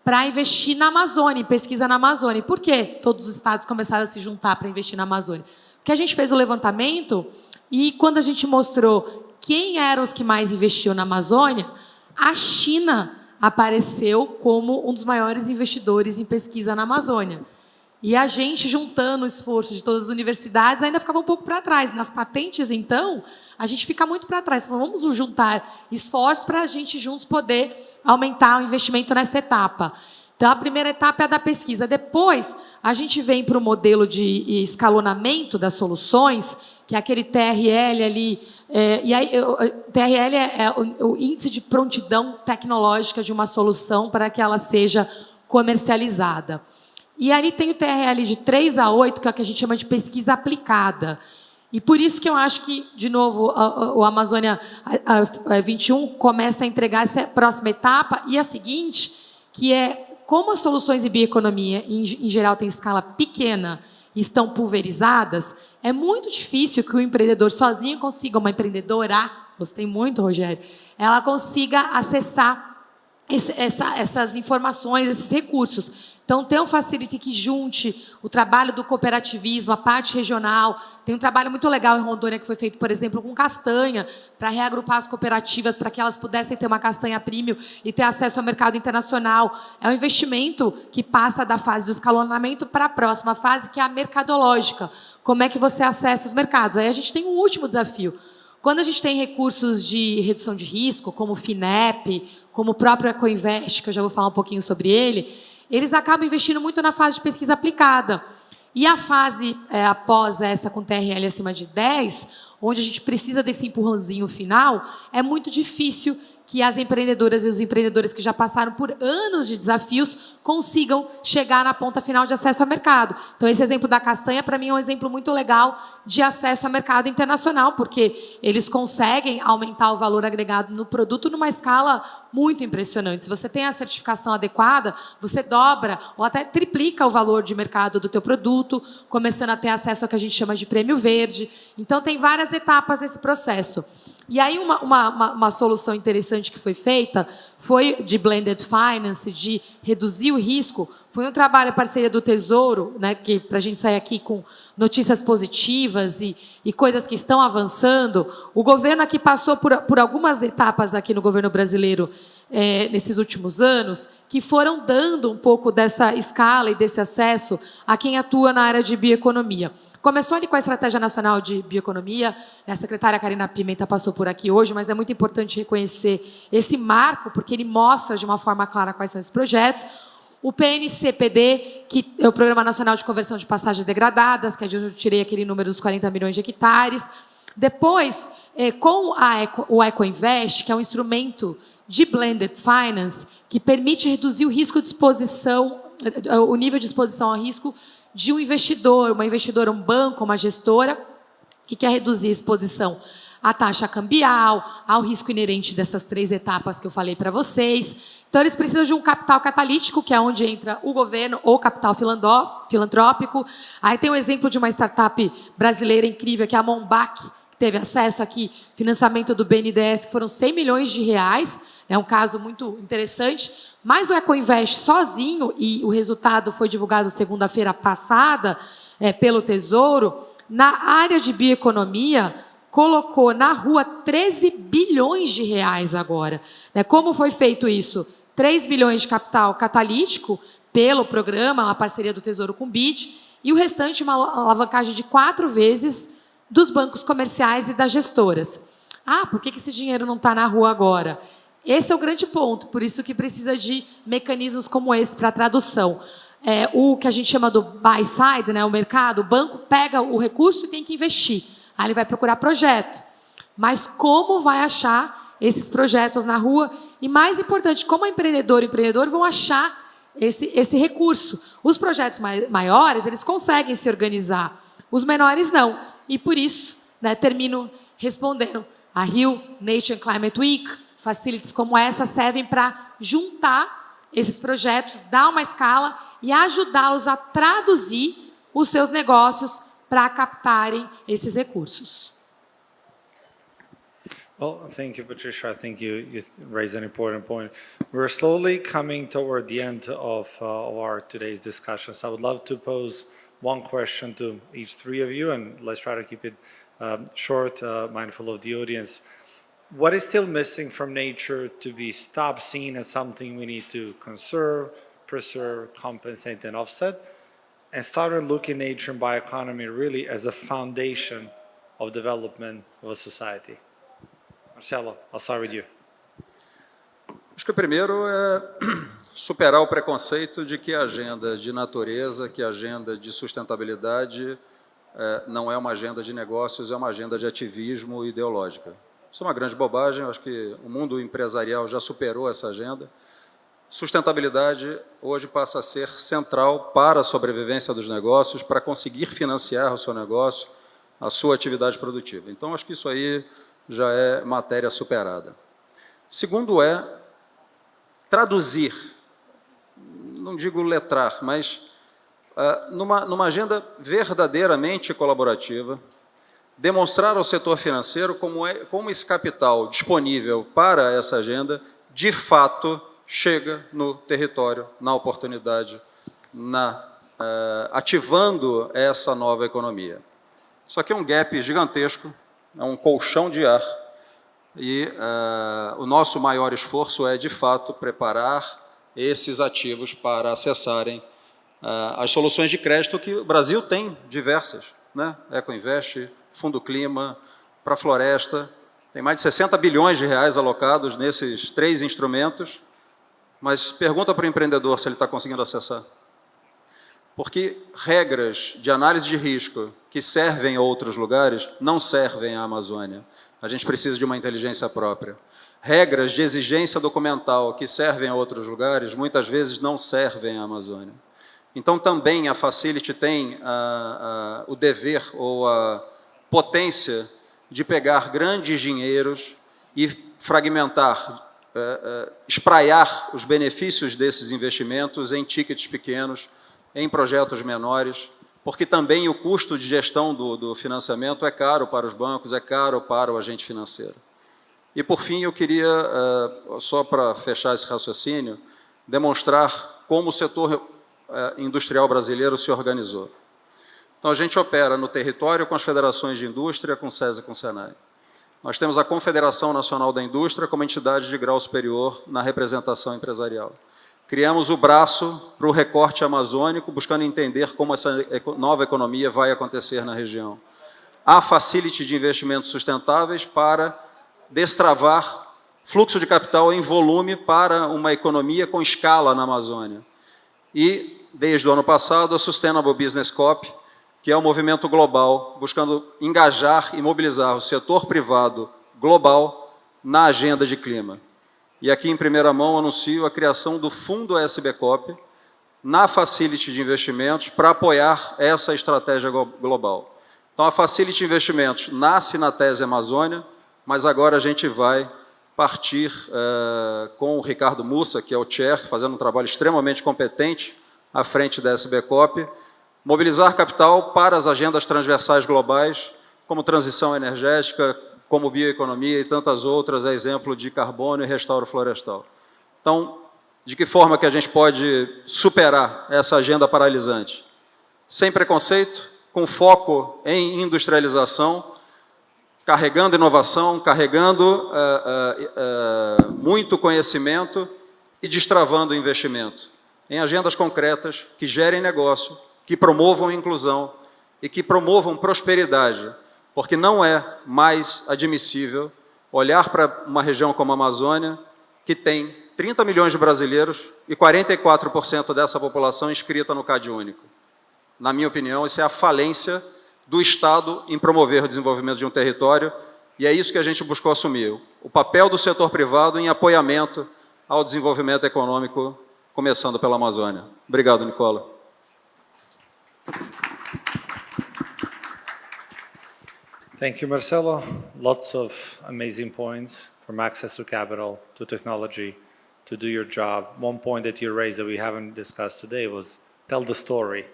para investir na Amazônia, em pesquisa na Amazônia. Por quê? Todos os estados começaram a se juntar para investir na Amazônia. Porque a gente fez o levantamento e quando a gente mostrou quem eram os que mais investiam na Amazônia, a China apareceu como um dos maiores investidores em pesquisa na Amazônia. E a gente, juntando o esforço de todas as universidades, ainda ficava um pouco para trás. Nas patentes, então, a gente fica muito para trás. Então, vamos juntar esforços para a gente juntos poder aumentar o investimento nessa etapa. Então, a primeira etapa é a da pesquisa. Depois, a gente vem para o modelo de escalonamento das soluções, que é aquele TRL ali. E aí, o TRL é o índice de prontidão tecnológica de uma solução para que ela seja comercializada. E ali tem o TRL de 3 a 8, que é o que a gente chama de pesquisa aplicada. E por isso que eu acho que, de novo, o Amazônia 21 começa a entregar essa próxima etapa. E a seguinte, que é como as soluções de bioeconomia, em geral, têm escala pequena e estão pulverizadas, é muito difícil que o empreendedor sozinho consiga, uma empreendedora, gostei muito, Rogério, ela consiga acessar essas informações, esses recursos. Então, tem um facility que junte o trabalho do cooperativismo, a parte regional. Tem um trabalho muito legal em Rondônia que foi feito, por exemplo, com castanha, para reagrupar as cooperativas, para que elas pudessem ter uma castanha premium e ter acesso ao mercado internacional. É um investimento que passa da fase do escalonamento para a próxima fase, que é a mercadológica. Como é que você acessa os mercados? Aí a gente tem um último desafio. Quando a gente tem recursos de redução de risco, como o FINEP, como o próprio Ecoinvest, que eu já vou falar um pouquinho sobre ele, eles acabam investindo muito na fase de pesquisa aplicada. E a fase após essa, com TRL acima de 10, onde a gente precisa desse empurrãozinho final, é muito difícil que as empreendedoras e os empreendedores que já passaram por anos de desafios consigam chegar na ponta final de acesso ao mercado. Então, esse exemplo da castanha, para mim, é um exemplo muito legal de acesso ao mercado internacional, porque eles conseguem aumentar o valor agregado no produto numa escala muito impressionante. Se você tem a certificação adequada, você dobra ou até triplica o valor de mercado do teu produto, começando a ter acesso ao que a gente chama de prêmio verde. Então, tem várias etapas nesse processo. E aí, uma solução interessante que foi feita foi de blended finance, de reduzir o risco. Foi um trabalho, parceria do Tesouro, né, que para a gente sair aqui com notícias positivas e coisas que estão avançando. O governo aqui passou por algumas etapas aqui no governo brasileiro nesses últimos anos, que foram dando um pouco dessa escala e desse acesso a quem atua na área de bioeconomia. Começou ali com a Estratégia Nacional de Bioeconomia, a secretária Karina Pimenta passou por aqui hoje, mas é muito importante reconhecer esse marco, porque ele mostra de uma forma clara quais são esses projetos. O PNCPD, que é o Programa Nacional de Conversão de Pastagens Degradadas, que é de onde eu tirei aquele número dos 40 milhões de hectares. Depois, com o Ecoinvest, que é um instrumento de blended finance, que permite reduzir o risco de exposição, o nível de exposição ao risco de um investidor, uma investidora, um banco, uma gestora, que quer reduzir a exposição à taxa cambial, ao risco inerente dessas 3 etapas que eu falei para vocês. Então, eles precisam de um capital catalítico, que é onde entra o governo, ou capital filantrópico. Aí tem um exemplo de uma startup brasileira incrível, que é a Mombac, que teve acesso aqui, financiamento do BNDES, que foram 100 milhões de reais. É um caso muito interessante. Mas o Ecoinvest sozinho, e o resultado foi divulgado segunda-feira passada pelo Tesouro, na área de bioeconomia, colocou na rua 13 bilhões de reais agora. Como foi feito isso? 3 bilhões de capital catalítico pelo programa, uma parceria do Tesouro com o BID, e o restante uma alavancagem de 4 vezes dos bancos comerciais e das gestoras. Por que esse dinheiro não está na rua agora? Esse é o grande ponto, por isso que precisa de mecanismos como esse para tradução. O que a gente chama do buy side, o mercado, o banco pega o recurso e tem que investir. Aí ele vai procurar projeto. Mas como vai achar esses projetos na rua? E mais importante, como a empreendedora e empreendedor vão achar esse recurso? Os projetos maiores, eles conseguem se organizar. Os menores, não. E por isso, termino respondendo. A Rio Nature and Climate Week, facilities como essa, servem para juntar esses projetos, dar uma escala e ajudá-los a traduzir os seus negócios para captarem esses recursos. Well, thank you, Patricia. I think you raised an important point. We're slowly coming toward the end of our today's discussion. So I would love to pose one question to each three of you, and let's try to keep it short, mindful of the audience. What is still missing from nature to be stopped seen as something we need to conserve, preserve, compensate, and offset, and started looking nature and bioeconomy really as a foundation of development of a society? Marcelo, I'll start with you. Acho que o primeiro é superar o preconceito de que a agenda de natureza, que a agenda de sustentabilidade não é uma agenda de negócios, é uma agenda de ativismo ideológica. Isso é uma grande bobagem, eu acho que o mundo empresarial já superou essa agenda. Sustentabilidade hoje passa a ser central para a sobrevivência dos negócios, para conseguir financiar o seu negócio, a sua atividade produtiva. Então, acho que isso aí já é matéria superada. Segundo é traduzir, não digo letrar, mas numa agenda verdadeiramente colaborativa, demonstrar ao setor financeiro como esse capital disponível para essa agenda, de fato, chega no território, na oportunidade, ativando essa nova economia. Isso aqui é um gap gigantesco, é um colchão de ar, e o nosso maior esforço é, de fato, preparar esses ativos para acessarem as soluções de crédito que o Brasil tem diversas, né? Ecoinvest, Fundo Clima, para a floresta, tem mais de 60 bilhões de reais alocados nesses 3 instrumentos, mas pergunta para o empreendedor se ele está conseguindo acessar. Porque regras de análise de risco que servem a outros lugares não servem à Amazônia. A gente precisa de uma inteligência própria. Regras de exigência documental que servem a outros lugares muitas vezes não servem à Amazônia. Então, também a Facility tem o dever ou a potência de pegar grandes dinheiros e fragmentar, espraiar os benefícios desses investimentos em tickets pequenos, em projetos menores, porque também o custo de gestão do financiamento é caro para os bancos, é caro para o agente financeiro. E, por fim, eu queria, só para fechar esse raciocínio, demonstrar como o setor industrial brasileiro se organizou. Então, a gente opera no território com as federações de indústria, com o SESI e com o SENAI. Nós temos a Confederação Nacional da Indústria como entidade de grau superior na representação empresarial. Criamos o braço para o recorte amazônico, buscando entender como essa nova economia vai acontecer na região. A Facility de investimentos sustentáveis para destravar fluxo de capital em volume para uma economia com escala na Amazônia. E, desde o ano passado, a Sustainable Business Cop, que é um movimento global, buscando engajar e mobilizar o setor privado global na agenda de clima. E aqui, em primeira mão, anuncio a criação do Fundo SBCOP na Facility de Investimentos para apoiar essa estratégia global. Então, a Facility de Investimentos nasce na tese Amazônia, mas agora a gente vai partir com o Ricardo Mussa, que é o chair, fazendo um trabalho extremamente competente à frente da SBCOP, mobilizar capital para as agendas transversais globais, como transição energética, como bioeconomia e tantas outras, a exemplo de carbono e restauro florestal. Então, de que forma que a gente pode superar essa agenda paralisante? Sem preconceito, com foco em industrialização, carregando inovação, carregando muito conhecimento e destravando o investimento em agendas concretas que gerem negócio, que promovam inclusão e que promovam prosperidade, porque não é mais admissível olhar para uma região como a Amazônia, que tem 30 milhões de brasileiros e 44% dessa população inscrita no CadÚnico. Na minha opinião, isso é a falência do Estado em promover o desenvolvimento de um território, e é isso que a gente buscou assumir, o papel do setor privado em apoiamento ao desenvolvimento econômico, começando pela Amazônia. Obrigado, Nicola. Thank you, Marcelo. Lots of amazing points, from access to capital, to technology, to do your job. One point that you raised that we haven't discussed today was tell the story.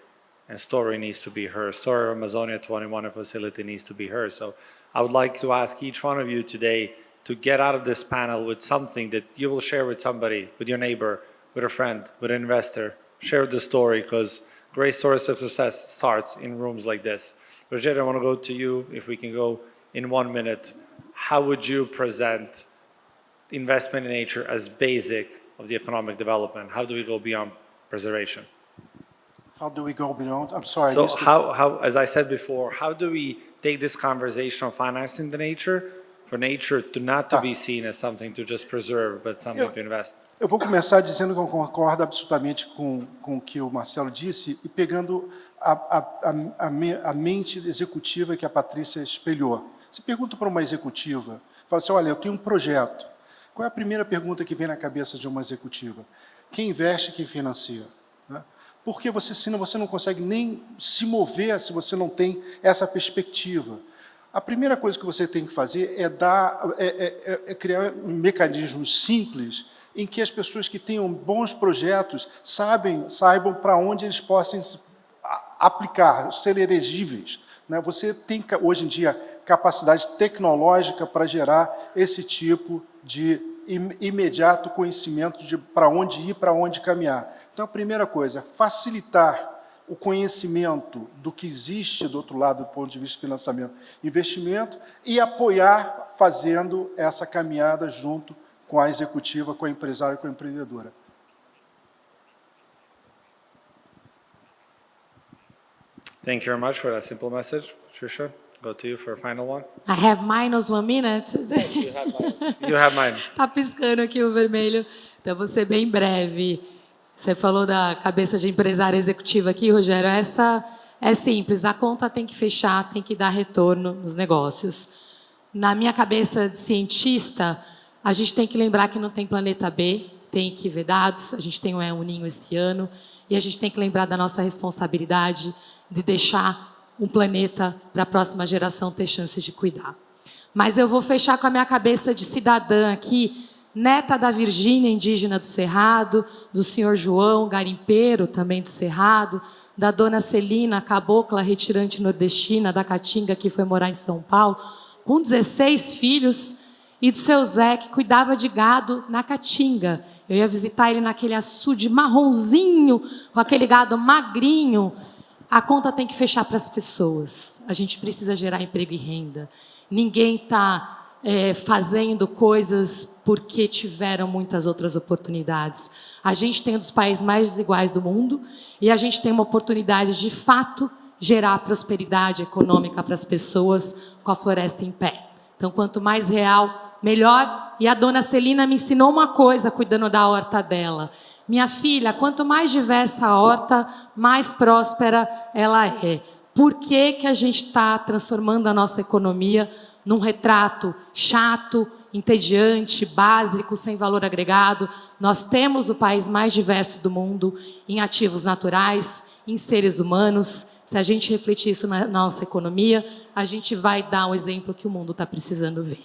and story needs to be heard. Story of Amazonia 21 facility needs to be heard. So I would like to ask each one of you today to get out of this panel with something that you will share with somebody, with your neighbor, with a friend, with an investor. Share the story, because great stories of success starts in rooms like this. Rogério, I want to go to you. If we can go in 1 minute, how would you present investment in nature as basic of the economic development? How do we go beyond preservation? How do we go beyond? I'm sorry. So how, as I said before, how do we take this conversation of financing the nature, for nature to not to be seen as something to just preserve, but something to invest? Eu vou começar dizendo que eu concordo absolutamente com o que o Marcelo disse e pegando a mente executiva que a Patrícia espelhou. Você pergunta para uma executiva, fala assim, olha, eu tenho um projeto. Qual é a primeira pergunta que vem na cabeça de uma executiva? Quem investe, quem financia? Né? Porque senão você não consegue nem se mover se você não tem essa perspectiva. A primeira coisa que você tem que fazer é criar mecanismos simples em que as pessoas que tenham bons projetos saibam para onde eles possam aplicar, ser elegíveis. Né? Você tem, hoje em dia, capacidade tecnológica para gerar esse tipo de imediato conhecimento de para onde ir, para onde caminhar. Então, a primeira coisa é facilitar o conhecimento do que existe do outro lado do ponto de vista de financiamento e investimento e apoiar fazendo essa caminhada junto com a executiva, com a empresária, com a empreendedora. Thank you very much for that simple message. Patricia, go to you for a final one. I have minus 1 minute. You have mine. Tá piscando aqui o vermelho. Então, vou ser bem breve. Você falou da cabeça de empresária executiva aqui, Rogério. Essa é simples. A conta tem que fechar, tem que dar retorno nos negócios. Na minha cabeça de cientista, a gente tem que lembrar que não tem planeta B, tem que ver dados, a gente tem um ninho esse ano, e a gente tem que lembrar da nossa responsabilidade de deixar um planeta para a próxima geração ter chance de cuidar. Mas eu vou fechar com a minha cabeça de cidadã aqui, neta da Virgínia, indígena do Cerrado, do senhor João, garimpeiro, também do Cerrado, da dona Celina, cabocla retirante nordestina da Caatinga, que foi morar em São Paulo, com 16 filhos, e do seu Zé, que cuidava de gado na Caatinga. Eu ia visitar ele naquele açude marronzinho, com aquele gado magrinho. A conta tem que fechar para as pessoas. A gente precisa gerar emprego e renda. Ninguém está fazendo coisas porque tiveram muitas outras oportunidades. A gente tem um dos países mais desiguais do mundo e a gente tem uma oportunidade, de fato, gerar prosperidade econômica para as pessoas com a floresta em pé. Então, quanto mais real, melhor. E a dona Celina me ensinou uma coisa, cuidando da horta dela. Minha filha, quanto mais diversa a horta, mais próspera ela é. Por que que a gente está transformando a nossa economia num retrato chato, entediante, básico, sem valor agregado? Nós temos o país mais diverso do mundo em ativos naturais, em seres humanos. Se a gente refletir isso na nossa economia, a gente vai dar um exemplo que o mundo está precisando ver.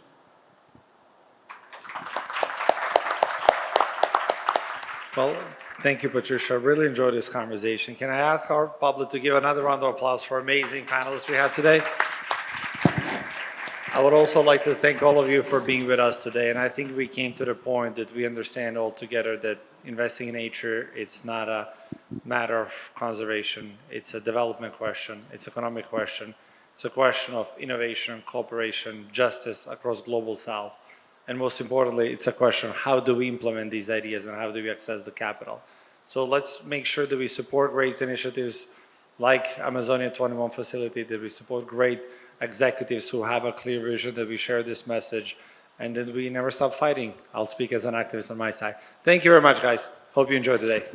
Well, thank you, Patricia. I really enjoyed this conversation. Can I ask our public to give another round of applause for amazing panelists we had today? I would also like to thank all of you for being with us today. And I think we came to the point that we understand all together that investing in nature, it's not a matter of conservation. It's a development question. It's an economic question. It's a question of innovation, cooperation, justice across global South. And most importantly, it's a question of how do we implement these ideas and how do we access the capital? So let's make sure that we support great initiatives like Amazonia 21 facility, that we support great executives who have a clear vision, that we share this message, and that we never stop fighting. I'll speak as an activist on my side. Thank you very much, guys. Hope you enjoyed today.